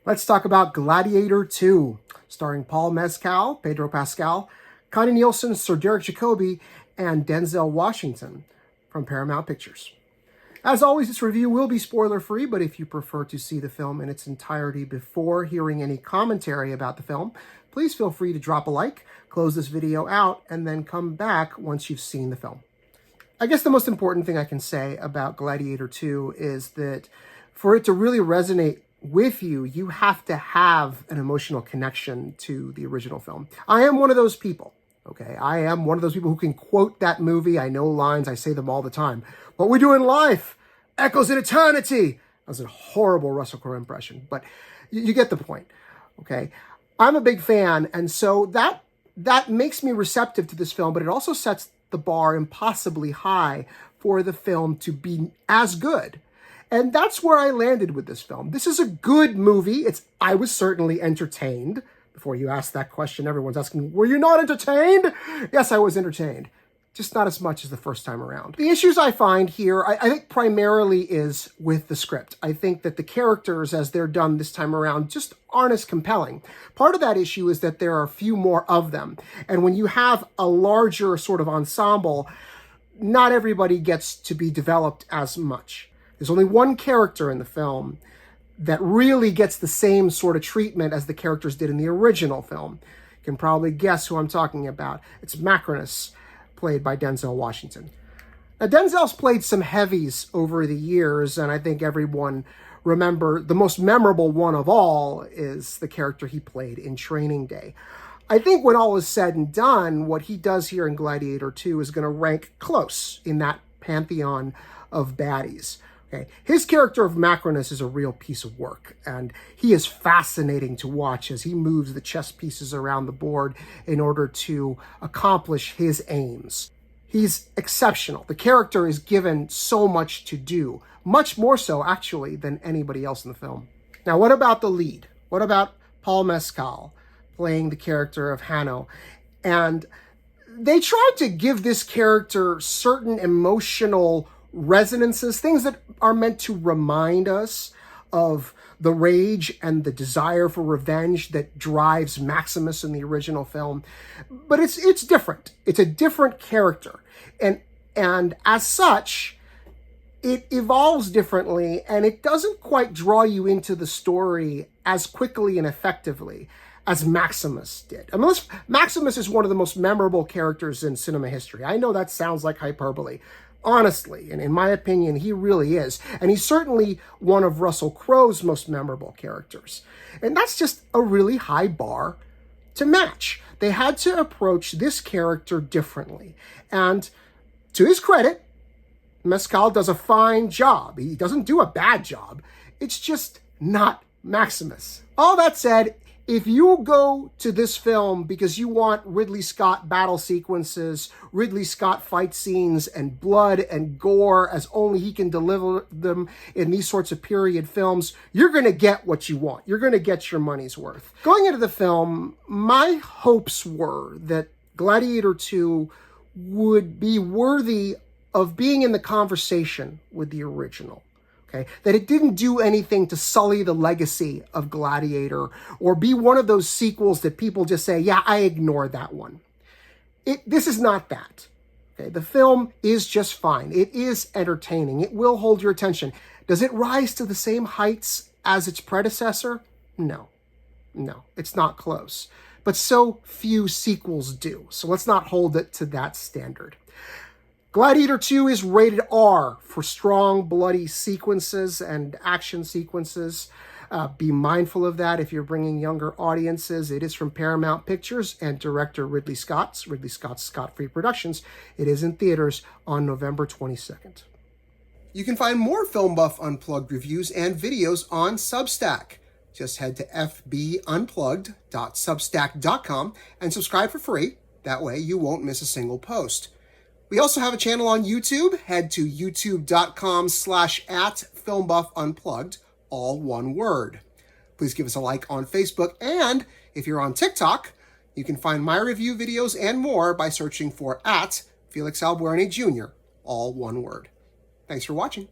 Let's talk about Gladiator II, starring Paul Mescal, Pedro Pascal, Connie Nielsen, Sir Derek Jacobi, and Denzel Washington from Paramount Pictures. As always, this review will be spoiler-free, but if you prefer to see the film in its entirety before hearing any commentary about the film, please feel free to drop a like, close this video out, and then come back once you've seen the film. I guess the most important thing I can say about Gladiator II is that for it to really resonate with you, you have to have an emotional connection to the original film. I am one of those people, okay? I am one of those people who can quote that movie. I know lines, I say them all the time. What we do in life echoes in eternity. That was a horrible Russell Crowe impression, but you get the point, okay? I'm a big fan, and so that makes me receptive to this film, but it also sets the bar impossibly high for the film to be as good. And that's where I landed with this film. This is a good movie. I was certainly entertained. Before you ask that question, everyone's asking, were you not entertained? Yes, I was entertained. Just not as much as the first time around. The issues I find here, I think primarily is with the script. I think that the characters, as they're done this time around, just aren't as compelling. Part of that issue is that there are a few more of them. And when you have a larger sort of ensemble, not everybody gets to be developed as much. There's only one character in the film that really gets the same sort of treatment as the characters did in the original film. You can probably guess who I'm talking about. It's Macronus, played by Denzel Washington. Now, Denzel's played some heavies over the years, and I think everyone remember the most memorable one of all is the character he played in Training Day. I think when all is said and done, what he does here in Gladiator II is going to rank close in that pantheon of baddies. Okay. His character of Macronus is a real piece of work, and he is fascinating to watch as he moves the chess pieces around the board in order to accomplish his aims. He's exceptional. The character is given so much to do, much more so, actually, than anybody else in the film. Now, what about the lead? What about Paul Mescal playing the character of Hanno? And they tried to give this character certain emotional resonances, things that are meant to remind us of the rage and the desire for revenge that drives Maximus in the original film. But it's different. It's a different character. And as such, it evolves differently, and it doesn't quite draw you into the story as quickly and effectively as Maximus did. I mean, Maximus is one of the most memorable characters in cinema history. I know that sounds like hyperbole. Honestly, and in my opinion, he really is. And he's certainly one of Russell Crowe's most memorable characters. And that's just a really high bar to match. They had to approach this character differently. And to his credit, Mescal does a fine job. He doesn't do a bad job. It's just not Maximus. All that said, if you go to this film because you want Ridley Scott battle sequences, Ridley Scott fight scenes, and blood and gore as only he can deliver them in these sorts of period films, you're going to get what you want. You're going to get your money's worth. Going into the film, my hopes were that Gladiator II would be worthy of being in the conversation with the original. Okay, that it didn't do anything to sully the legacy of Gladiator or be one of those sequels that people just say, yeah, I ignored that one. This is not that. Okay, the film is just fine. It is entertaining. It will hold your attention. Does it rise to the same heights as its predecessor? No, it's not close. But so few sequels do. So let's not hold it to that standard. Gladiator II is rated R for strong, bloody sequences and action sequences. Be mindful of that if you're bringing younger audiences. It is from Paramount Pictures and director Ridley Scott's Scott-Free Productions. It is in theaters on November 22nd. You can find more Film Buff Unplugged reviews and videos on Substack. Just head to fbunplugged.substack.com and subscribe for free. That way you won't miss a single post. We also have a channel on YouTube. Head to youtube.com/@FilmBuffUnplugged, all one word. Please give us a like on Facebook, and if you're on TikTok, you can find my review videos and more by searching for @FelixAlbuerne Jr., all one word. Thanks for watching.